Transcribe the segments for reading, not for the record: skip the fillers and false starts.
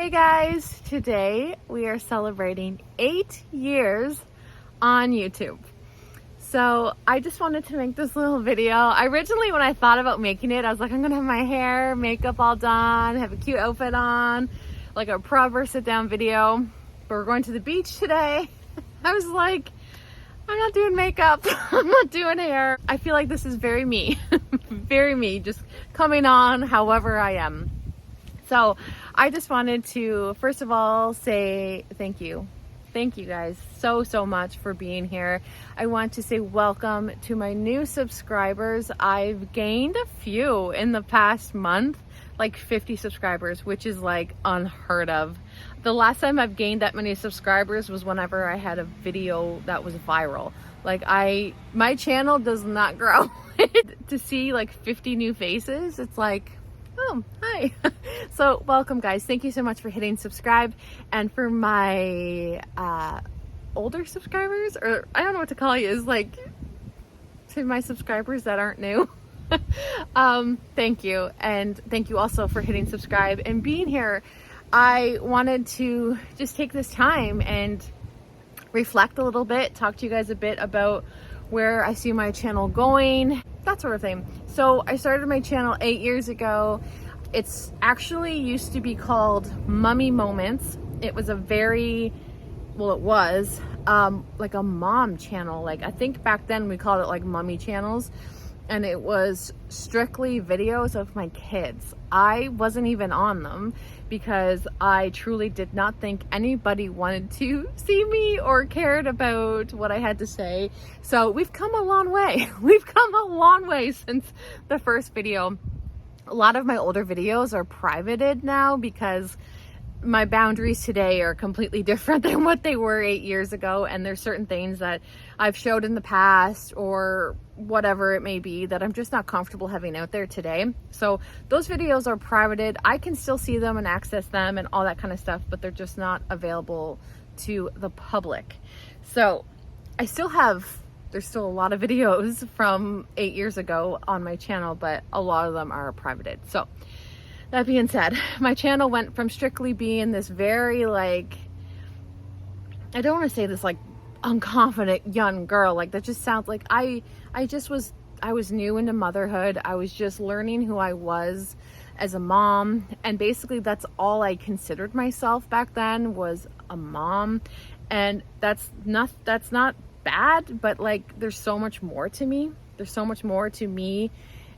Hey guys, today we are celebrating 8 years on YouTube. So I just wanted to make this little video. Originally when I thought about making it, I was like, I'm gonna have my hair, makeup all done, have a cute outfit on, like a proper sit down video. But we're going to the beach today. I was like, I'm not doing makeup, I'm not doing hair. I feel like this is very me, very me, just coming on however I am. So I just wanted to, first of all, say thank you. Thank you guys so much for being here. I want to say welcome to my new subscribers. I've gained a few in the past month, like 50 subscribers, which is like unheard of. The last time I've gained that many subscribers was whenever I had a video that was viral. Like my channel does not grow. To see like 50 new faces, it's like, oh, hi. So welcome guys. Thank you so much for hitting subscribe. And for my older subscribers, or I don't know what to call you, is like to my subscribers that aren't new. Thank you. And thank you also for hitting subscribe and being here. I wanted to just take this time and reflect a little bit, talk to you guys a bit about where I see my channel going, that sort of thing. So I started my channel 8 years ago. It's actually used to be called Mummy Moments. It was a very, well, it was like a mom channel. Like I think back then we called it like mummy channels, and it was strictly videos of my kids. I wasn't even on them because I truly did not think anybody wanted to see me or cared about what I had to say. So we've come a long way. We've come a long way since the first video. A lot of my older videos are privated now because my boundaries today are completely different than what they were 8 years ago. And there's certain things that I've showed in the past or whatever it may be that I'm just not comfortable having out there today. So those videos are privated. I can still see them and access them and all that kind of stuff, but they're just not available to the public. So I still have, there's still a lot of videos from 8 years ago on my channel, but a lot of them are privated. So that being said, my channel went from strictly being this very like, I don't want to say this like unconfident young girl, like that just sounds like I was new into motherhood. I was just learning who I was as a mom, and basically that's all I considered myself back then, was a mom. And that's not bad, but like there's so much more to me. There's so much more to me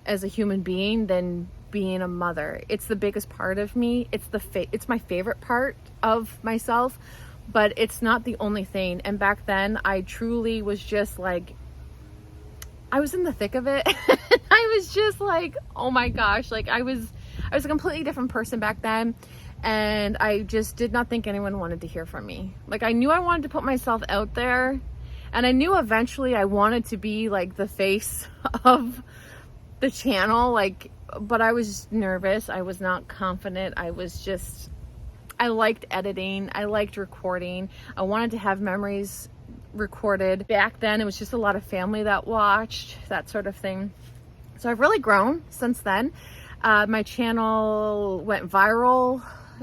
as a human being than being a mother. It's the biggest part of me. It's my favorite part of myself, but it's not the only thing. And back then I truly was just like, I was in the thick of it. I was just like, oh my gosh, like I was a completely different person back then. And I just did not think anyone wanted to hear from me. Like I knew I wanted to put myself out there, and I knew eventually I wanted to be like the face of the channel, like, but I was nervous. I was not confident. I liked editing. I liked recording. I wanted to have memories recorded. Back then, it was just a lot of family that watched, that sort of thing. So I've really grown since then. My channel went viral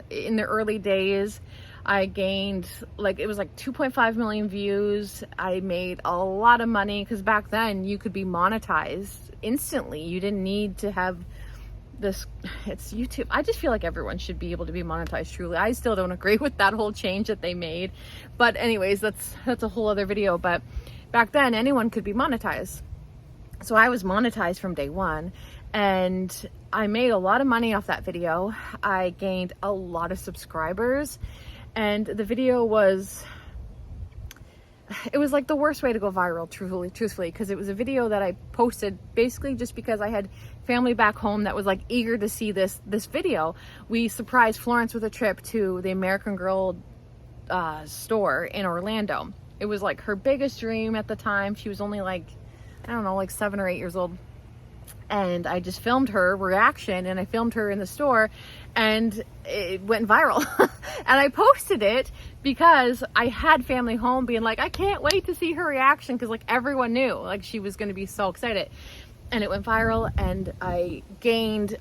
in the early days. I gained it was like 2.5 million views. I made a lot of money because back then you could be monetized instantly. You didn't need to have this, it's YouTube. I just feel like everyone should be able to be monetized truly. I still don't agree with that whole change that they made. But anyways, that's a whole other video. But back then anyone could be monetized. So I was monetized from day one, and I made a lot of money off that video. I gained a lot of subscribers, and the video was, it was like the worst way to go viral, truthfully, because it was a video that I posted basically just because I had family back home that was like eager to see this video. We surprised Florence with a trip to the American Girl store in Orlando. It was like her biggest dream at the time. She was only like, I don't know, like 7 or 8 years old. And I just filmed her reaction, and I filmed her in the store, and it went viral. And I posted it because I had family home being like, I can't wait to see her reaction, because like everyone knew like she was going to be so excited. and it went viral, and I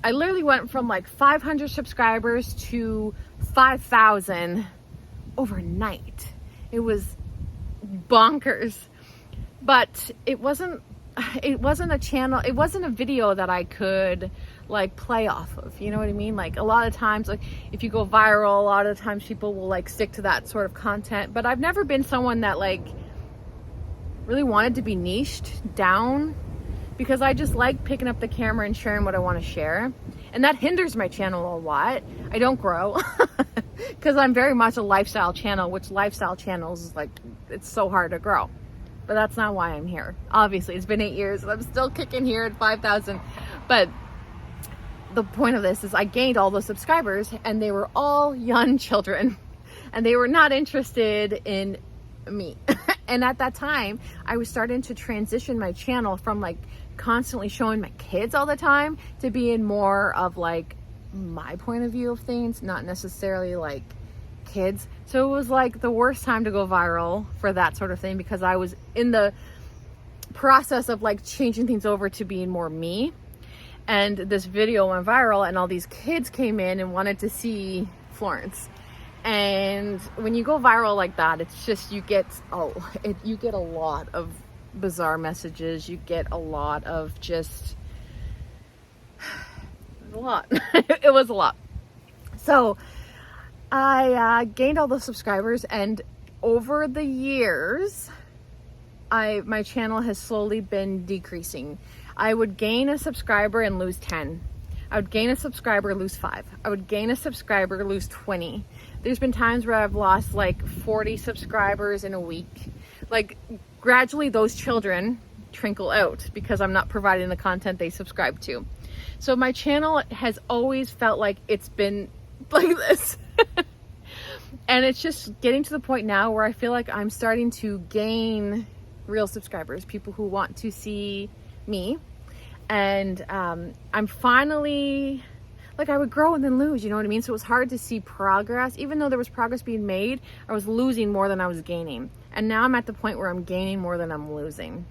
literally went from like 500 subscribers to 5,000 overnight. It was bonkers, but it wasn't a channel, it wasn't a video that I could like play off of, you know what I mean? Like a lot of times, like if you go viral, a lot of the times people will like stick to that sort of content, but I've never been someone that like really wanted to be niched down, because I just like picking up the camera and sharing what I want to share, and that hinders my channel a lot. I don't grow because I'm very much a lifestyle channel, which lifestyle channels is like, it's so hard to grow. But that's not why I'm here. Obviously, it's been 8 years and I'm still kicking here at 5,000. But the point of this is I gained all those subscribers, and they were all young children, and they were not interested in me. And at that time, I was starting to transition my channel from like constantly showing my kids all the time to being more of like my point of view of things, not necessarily like kids. So it was like the worst time to go viral for that sort of thing, because I was in the process of like changing things over to being more me. And this video went viral, and all these kids came in and wanted to see Florence. And when you go viral like that, it's just, you get a lot of bizarre messages. You get a lot of just a lot. It was a lot. So I gained all those subscribers, and over the years, my channel has slowly been decreasing. I would gain a subscriber and lose 10. I would gain a subscriber, lose 5. I would gain a subscriber, lose 20. There's been times where I've lost like 40 subscribers in a week. Like gradually those children trickle out because I'm not providing the content they subscribe to. So my channel has always felt like it's been like this. And it's just getting to the point now where I feel like I'm starting to gain real subscribers, people who want to see me. And I'm finally, like I would grow and then lose, you know what I mean? So it was hard to see progress. Even though there was progress being made, I was losing more than I was gaining. And now I'm at the point where I'm gaining more than I'm losing.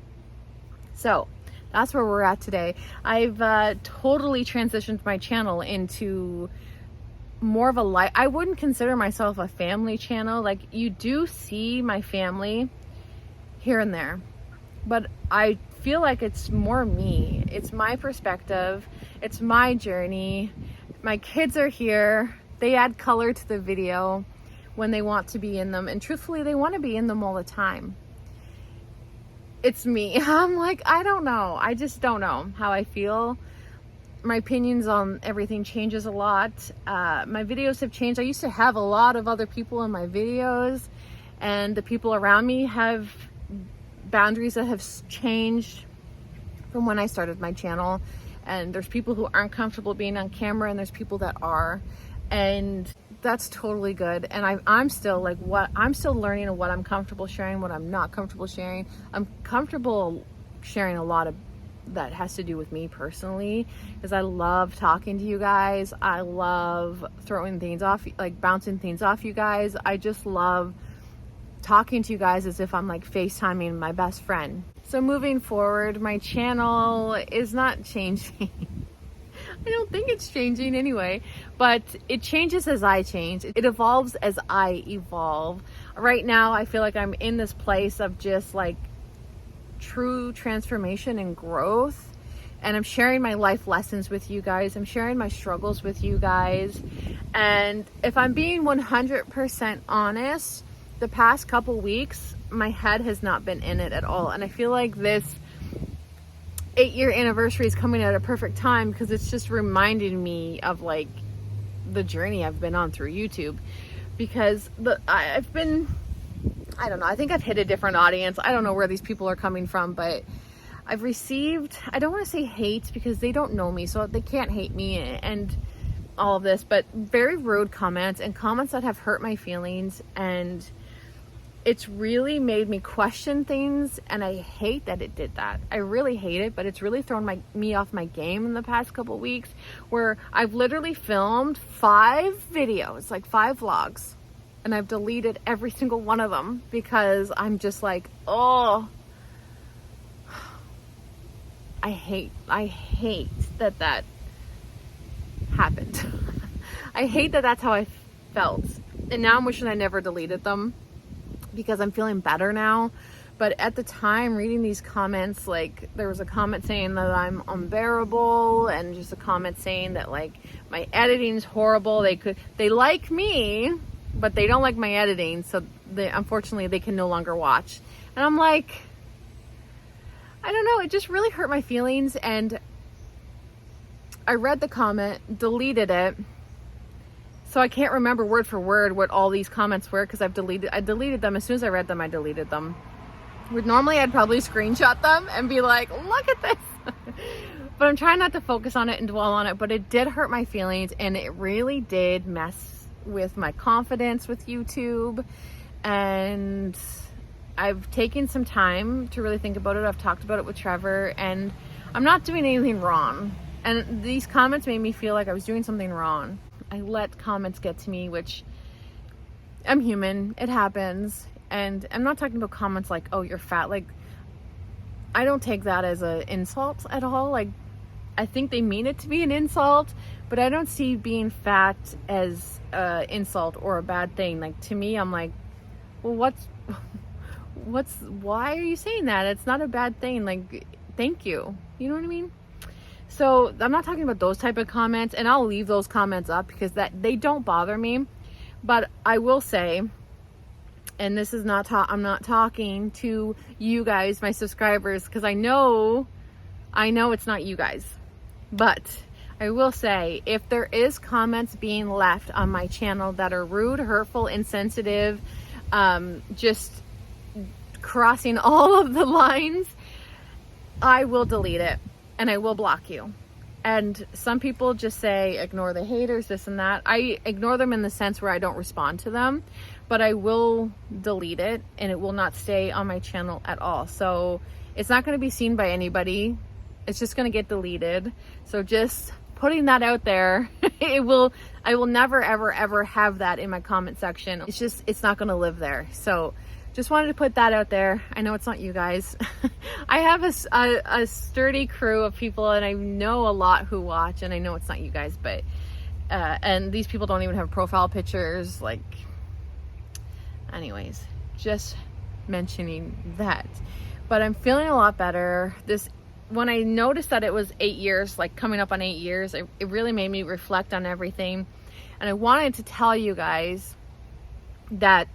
So that's where we're at today. I've totally transitioned my channel into more of a life. I wouldn't consider myself a family channel. Like you do see my family here and there, but I feel like it's more me. It's my perspective. It's my journey. My kids are here. They add color to the video when they want to be in them. And truthfully, they want to be in them all the time. It's me. I'm like, I don't know. I just don't know how I feel. My opinions on everything changes a lot. My videos have changed. I used to have a lot of other people in my videos, and the people around me have boundaries that have changed from when I started my channel. And there's people who aren't comfortable being on camera, and there's people that are, and that's totally good. And I'm still like, I'm still learning what I'm comfortable sharing, what I'm not comfortable sharing. I'm comfortable sharing a lot of that has to do with me personally, because I love talking to you guys. I love throwing things off, like bouncing things off you guys. I just love talking to you guys as if I'm like FaceTiming my best friend. So moving forward, my channel is not changing. I don't think it's changing anyway, but it changes as I change. It evolves as I evolve. Right now, I feel like I'm in this place of just like true transformation and growth. And I'm sharing my life lessons with you guys. I'm sharing my struggles with you guys. And if I'm being 100% honest, the past couple weeks, my head has not been in it at all. And I feel like this 8-year anniversary is coming at a perfect time, because it's just reminding me of like the journey I've been on through YouTube. Because I've been, I don't know, I think I've hit a different audience. I don't know where these people are coming from, but I've received, I don't want to say hate because they don't know me, so they can't hate me and all of this, but very rude comments and comments that have hurt my feelings. And it's really made me question things, and I hate that it did that. I really hate it, but it's really thrown me off my game in the past couple weeks, where I've literally filmed 5 videos, like 5 vlogs, and I've deleted every single one of them because I'm just like, oh, I hate that happened. I hate that that's how I felt. And now I'm wishing I never deleted them, because I'm feeling better now. But at the time, reading these comments, like there was a comment saying that I'm unbearable, and just a comment saying that like my editing's horrible. They like me, but they don't like my editing, so unfortunately they can no longer watch. And I'm like, I don't know, it just really hurt my feelings. And I read the comment, deleted it, so I can't remember word for word what all these comments were, because I deleted them as soon as I read them. I deleted them. Normally I'd probably screenshot them and be like, look at this. But I'm trying not to focus on it and dwell on it. But it did hurt my feelings, and it really did mess with my confidence with YouTube. And I've taken some time to really think about it. I've talked about it with Trevor, and I'm not doing anything wrong. And these comments made me feel like I was doing something wrong. I let comments get to me, which I'm human. It happens. And I'm not talking about comments like, oh, you're fat. Like, I don't take that as an insult at all. Like, I think they mean it to be an insult, but I don't see being fat as an insult or a bad thing. Like, to me, I'm like, well, why are you saying that? It's not a bad thing. Like, thank you. You know what I mean? So I'm not talking about those type of comments, and I'll leave those comments up because they don't bother me. But I will say, and this is not I'm not talking to you guys, my subscribers, because I know it's not you guys. But I will say, if there is comments being left on my channel that are rude, hurtful, insensitive, just crossing all of the lines, I will delete it and I will block you. And some people just say, ignore the haters, this and that. I ignore them in the sense where I don't respond to them, but I will delete it and it will not stay on my channel at all. So it's not going to be seen by anybody. It's just going to get deleted. So just putting that out there, I will never, ever, ever have that in my comment section. It's not going to live there. So just wanted to put that out there. I know it's not you guys. I have a sturdy crew of people, and I know a lot who watch, and I know it's not you guys, but and these people don't even have profile pictures. Like, anyways, just mentioning that. But I'm feeling a lot better. When I noticed that it was 8 years, like coming up on 8 years, it really made me reflect on everything. And I wanted to tell you guys that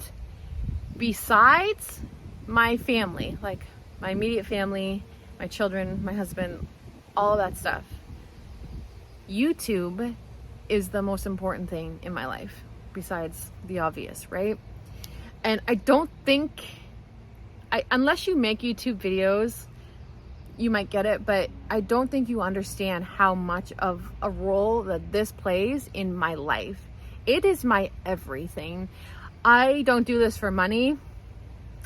besides my family, like my immediate family, my children, my husband, all of that stuff, YouTube is the most important thing in my life, besides the obvious, right? And I don't think, unless you make YouTube videos, you might get it, but I don't think you understand how much of a role that this plays in my life. It is my everything. I don't do this for money.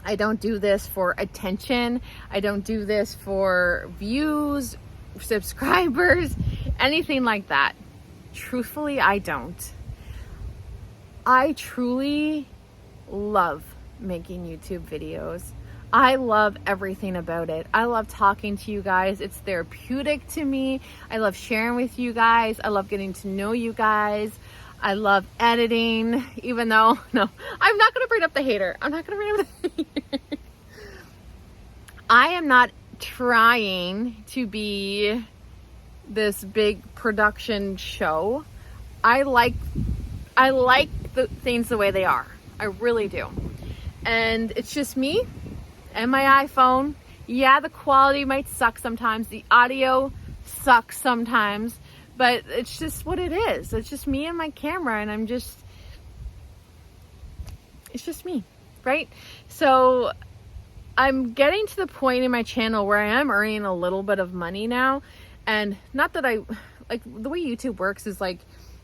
I don't do this for attention. I don't do this for views, subscribers, anything like that. Truthfully, I don't. I truly love making YouTube videos. I love everything about it. I love talking to you guys. It's therapeutic to me. I love sharing with you guys. I love getting to know you guys. I love editing, even though, no, I'm not going to bring up the hater. I'm not going to bring up the hater. I am not trying to be this big production show. I like the things the way they are. I really do. And it's just me and my iPhone. Yeah, the quality might suck sometimes. The audio sucks sometimes. But it's just what it is. It's just me and my camera, and it's just me, right? So I'm getting to the point in my channel where I am earning a little bit of money now. And not that like the way YouTube works is like,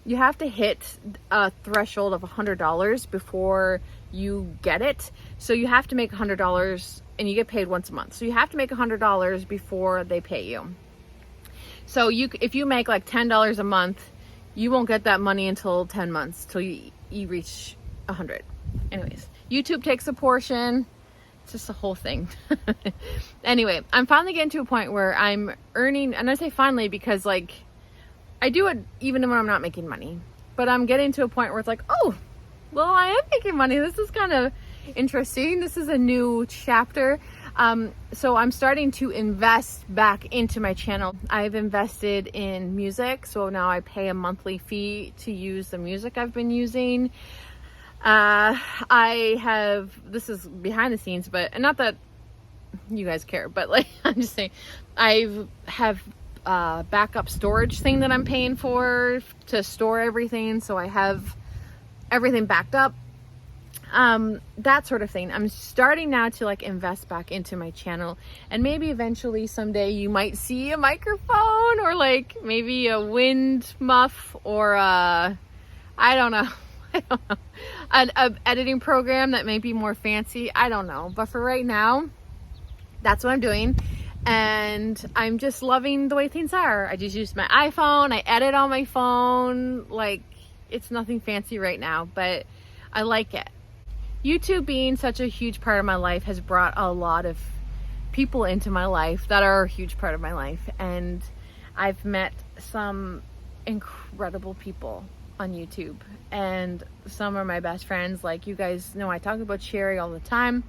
you have to hit a threshold of $100 before you get it. So you have to make $100 and you get paid once a month. So you have to make $100 before they pay you. So if you make like $10 a month, you won't get that money until 10 months till you reach 100. Anyways, YouTube takes a portion, It's just a whole thing. Anyway, I'm finally getting to a point where I'm earning, and I say finally because like I do it even when I'm not making money, but I'm getting to a point where it's like, oh, well, I am making money. This is kind of interesting. This is a new chapter. So I'm starting to invest back into my channel. I've invested in music, so now I pay a monthly fee to use the music I've been using. This is behind the scenes, but not that you guys care, but like, I'm just saying, I have a backup storage thing that I'm paying for to store everything. So I have everything backed up, that sort of thing. I'm starting now to like invest back into my channel, and maybe eventually someday you might see a microphone or like maybe a wind muff or I don't know. An editing program that may be more fancy. I don't know. But for right now, that's what I'm doing. And I'm just loving the way things are. I just use my iPhone. I edit on my phone. Like, it's nothing fancy right now, but I like it. YouTube being such a huge part of my life has brought a lot of people into my life that are a huge part of my life. And I've met some incredible people on YouTube, and some are my best friends. Like, you guys know I talk about Sherry all the time.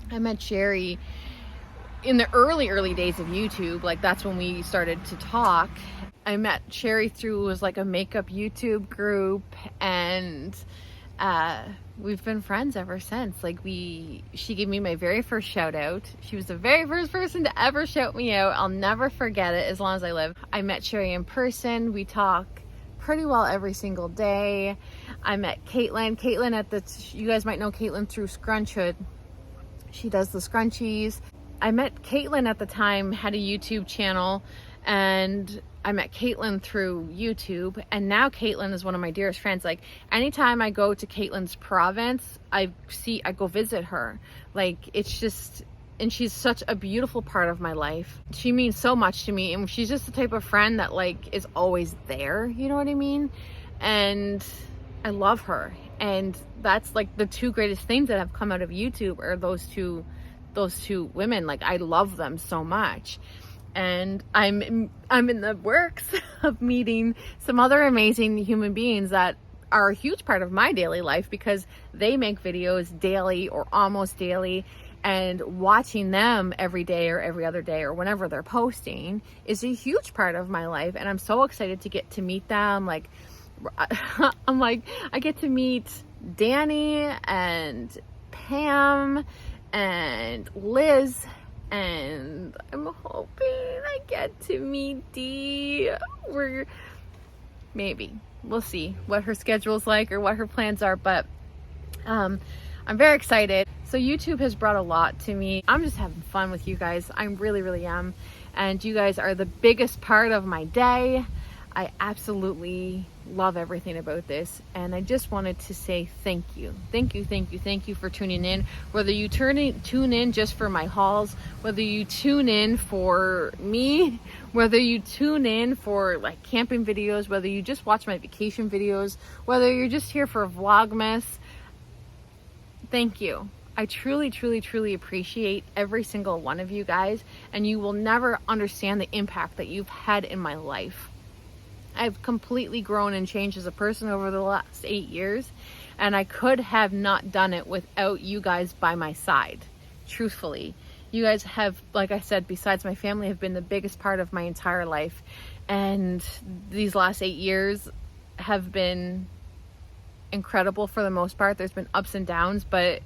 I met Sherry in the early days of YouTube. Like, that's when we started to talk. I met Sherry through, it was like a makeup YouTube group, and we've been friends ever since. Like, she gave me my very first shout out. She was the very first person to ever shout me out. I'll never forget it as long as I live. I met Sherry in person. We talk pretty well every single day. I met Caitlin. You guys might know Caitlin through Scrunchhood. She does the scrunchies. I met Caitlin at the time, had a YouTube channel, and I met Caitlin through YouTube, and now Caitlin is one of my dearest friends. Like, anytime I go to Caitlin's province, I go visit her. Like, it's just, and she's such a beautiful part of my life. She means so much to me, and she's just the type of friend that like is always there, you know what I mean? And I love her. And that's like the two greatest things that have come out of YouTube are those two women. Like, I love them so much. And I'm in the works of meeting some other amazing human beings that are a huge part of my daily life, because they make videos daily or almost daily, and watching them every day or every other day or whenever they're posting is a huge part of my life. And I'm so excited to get to meet them. Like, I'm like, I get to meet Danny and Pam and Liz, and I'm hoping I get to meet Dee. We'll see what her schedule's like or what her plans are, but I'm very excited. So YouTube has brought a lot to me. I'm just having fun with you guys. I really am. And you guys are the biggest part of my day. I absolutely love everything about this. And I just wanted to say thank you. Thank you for tuning in. Whether you tune in just for my hauls, whether you tune in for me, whether you tune in for like camping videos, whether you just watch my vacation videos, whether you're just here for Vlogmas, thank you. I truly appreciate every single one of you guys, and you will never understand the impact that you've had in my life. I've completely grown and changed as a person over the last 8 years, and I could have not done it without you guys by my side. Truthfully, you guys have, like I said, besides my family, have been the biggest part of my entire life, and these last 8 years have been incredible for the most part. There's been ups and downs, but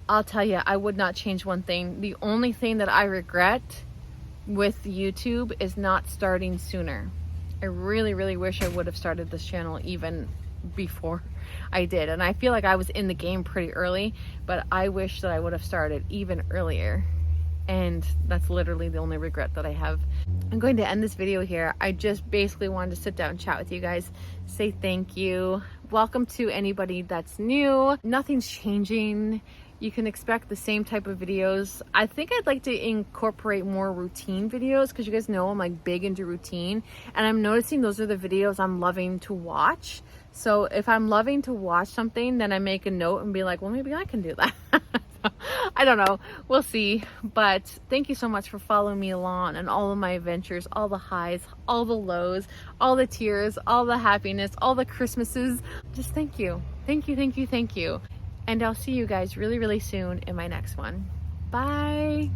I'll tell you, I would not change one thing. The only thing that I regret with YouTube is not starting sooner. I really wish I would have started this channel even before I did. And I feel like I was in the game pretty early, but I wish that I would have started even earlier. And that's literally the only regret that I have. I'm going to end this video here. I just basically wanted to sit down and chat with you guys, say thank you. Welcome to anybody that's new. Nothing's changing. You can expect the same type of videos. I think I'd like to incorporate more routine videos, because you guys know I'm like big into routine, and I'm noticing those are the videos I'm loving to watch. So if I'm loving to watch something, then I make a note and be like, well, maybe I can do that. I don't know. We'll see. But thank you so much for following me along and all of my adventures, all the highs, all the lows, all the tears, all the happiness, all the Christmases. Just thank you. Thank you, thank you, thank you. And I'll see you guys really, really soon in my next one. Bye.